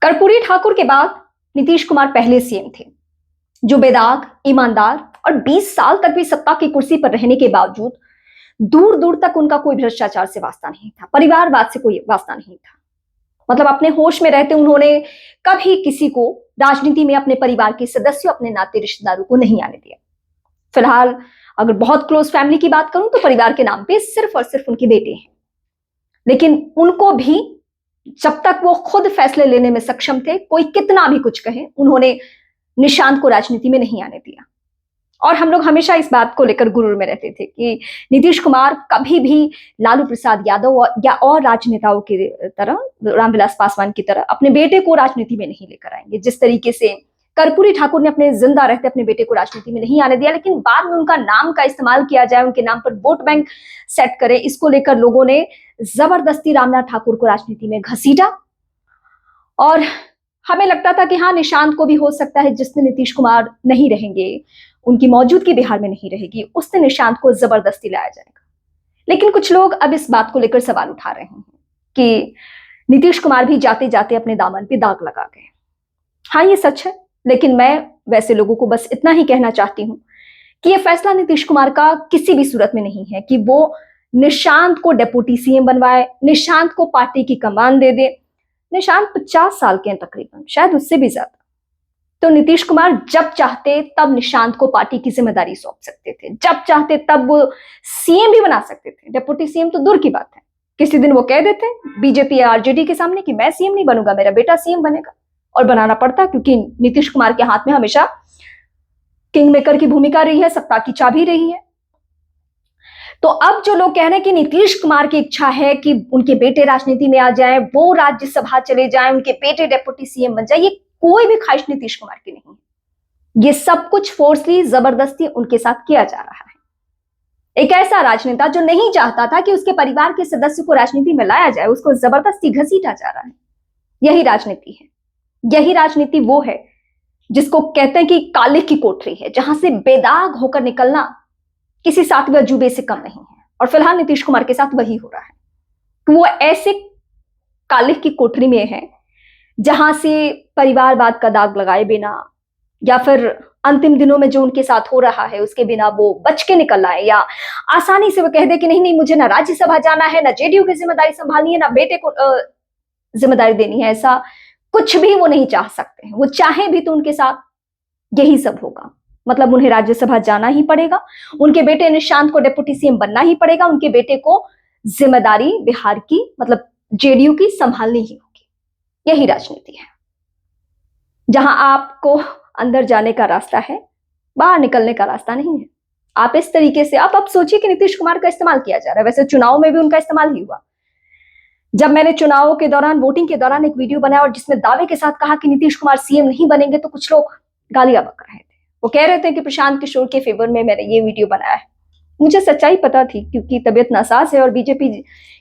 कर्पूरी ठाकुर के बाद नीतीश कुमार पहले सीएम थे जो बेदाग, ईमानदार और 20 साल तक भी सत्ता की कुर्सी पर रहने के बावजूद दूर दूर तक उनका कोई भ्रष्टाचार से वास्ता नहीं था, परिवारवाद से कोई वास्ता नहीं था। मतलब अपने होश में रहते उन्होंने कभी किसी को राजनीति में अपने परिवार के सदस्यों, अपने नाते रिश्तेदारों को नहीं आने दिया। फिलहाल अगर बहुत क्लोज फैमिली की बात करूं तो परिवार के नाम पे सिर्फ और सिर्फ उनके बेटे हैं, लेकिन उनको भी जब तक वो खुद फैसले लेने में सक्षम थे, कोई कितना भी कुछ कहे, उन्होंने निशांत को राजनीति में नहीं आने दिया। और हम लोग हमेशा इस बात को लेकर गुरूर में रहते थे कि नीतीश कुमार कभी भी लालू प्रसाद यादव या और राजनेताओं की तरह, रामविलास पासवान की तरह अपने बेटे को राजनीति में नहीं लेकर आएंगे। जिस तरीके से कर्पूरी ठाकुर ने अपने जिंदा रहते अपने बेटे को राजनीति में नहीं आने दिया, लेकिन बाद में उनका नाम का इस्तेमाल किया जाए, उनके नाम पर वोट बैंक सेट करे, इसको लेकर लोगों ने जबरदस्ती रामनाथ ठाकुर को राजनीति में घसीटा। और हमें लगता था कि हाँ, निशांत को भी हो सकता है, जिस दिन नीतीश कुमार नहीं रहेंगे, उनकी मौजूदगी बिहार में नहीं रहेगी, उस दिन निशांत को जबरदस्ती लाया जाएगा। लेकिन कुछ लोग अब इस बात को लेकर सवाल उठा रहे हैं कि नीतीश कुमार भी जाते जाते अपने दामन पे दाग लगा गए। हाँ, ये सच है, लेकिन मैं वैसे लोगों को बस इतना ही कहना चाहती हूँ कि यह फैसला नीतीश कुमार का किसी भी सूरत में नहीं है कि वो निशांत को डेप्यूटी सीएम बनवाए, निशांत को पार्टी की कमान दे दे। निशांत 50 साल के हैं तकरीबन, शायद उससे भी ज्यादा। तो नीतीश कुमार जब चाहते तब निशांत को पार्टी की जिम्मेदारी सौंप सकते थे, जब चाहते तब वो सीएम भी बना सकते थे। डेप्यूटी सीएम तो दूर की बात है, किसी दिन वो कह देते बीजेपी या आरजेडी के सामने कि मैं सीएम नहीं बनूंगा, मेरा बेटा सीएम बनेगा। और बनाना पड़ता, क्योंकि नीतीश कुमार के हाथ में हमेशा किंग मेकर की भूमिका रही है, सत्ता की चाबी रही है। तो अब जो लोग कह रहे हैं कि नीतीश कुमार की इच्छा है कि उनके बेटे राजनीति में आ जाए, वो राज्यसभा चले जाए, उनके बेटे डेप्यूटी सीएम बन जाए, ये कोई भी ख्वाहिश नीतीश कुमार की नहीं है। ये सब कुछ फोर्सली, जबरदस्ती उनके साथ किया जा रहा है। एक ऐसा राजनेता जो नहीं चाहता था कि उसके परिवार के सदस्य को राजनीति में लाया जाए, उसको जबरदस्ती घसीटा जा रहा है। यही राजनीति है। यही राजनीति वो है जिसको कहते हैं कि काले की कोठरी है, जहां से बेदाग होकर निकलना किसी सातवें अजूबे से कम नहीं है। और फिलहाल नीतीश कुमार के साथ वही हो रहा है कि वो ऐसे काले की कोठरी में है जहां से परिवारवाद का दाग लगाए बिना, या फिर अंतिम दिनों में जो उनके साथ हो रहा है उसके बिना वो बच के निकल आए, या आसानी से वो कह दे कि नहीं नहीं, मुझे ना राज्यसभा जाना है, ना जेडीयू की जिम्मेदारी संभालनी है, ना बेटे को जिम्मेदारी देनी है। ऐसा कुछ भी वो नहीं चाह सकते हैं। वो चाहे भी तो उनके साथ यही सब होगा। मतलब उन्हें राज्यसभा जाना ही पड़ेगा, उनके बेटे निशांत को डेप्यूटी सीएम बनना ही पड़ेगा, उनके बेटे को जिम्मेदारी बिहार की, मतलब जेडीयू की, संभालनी ही होगी। यही राजनीति है, जहां आपको अंदर जाने का रास्ता है, बाहर निकलने का रास्ता नहीं है। आप इस तरीके से आप अब सोचिए कि नीतीश कुमार का इस्तेमाल किया जा रहा है। वैसे चुनाव में भी उनका इस्तेमाल ही हुआ। जब मैंने चुनाव के दौरान, वोटिंग के दौरान एक वीडियो बनाया और जिसमें दावे के साथ कहा कि नीतीश कुमार सीएम नहीं बनेंगे, तो कुछ लोग गालियां बक रहे थे। वो कह रहे थे कि प्रशांत किशोर के फेवर में मैंने ये वीडियो बनाया है। मुझे सच्चाई पता थी, क्योंकि तबीयत नासाज है और बीजेपी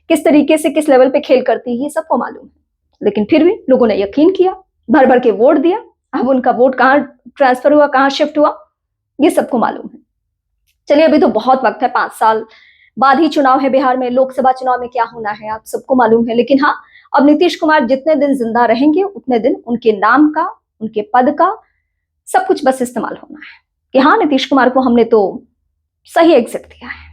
किस तरीके से, किस लेवल पे खेल करती है, सबको मालूम है। लेकिन फिर भी लोगों ने यकीन किया, भर भर के वोट दिया। अब उनका वोट कहाँ ट्रांसफर हुआ, कहाँ शिफ्ट हुआ, ये सबको मालूम है। चलिए, अभी तो बहुत वक्त है, 5 साल बाद ही चुनाव है बिहार में। लोकसभा चुनाव में क्या होना है आप सबको मालूम है। लेकिन हाँ, अब नीतीश कुमार जितने दिन जिंदा रहेंगे उतने दिन उनके नाम का, उनके पद का सब कुछ बस इस्तेमाल होना है कि हाँ, नीतीश कुमार को हमने तो सही एग्जिट दिया है।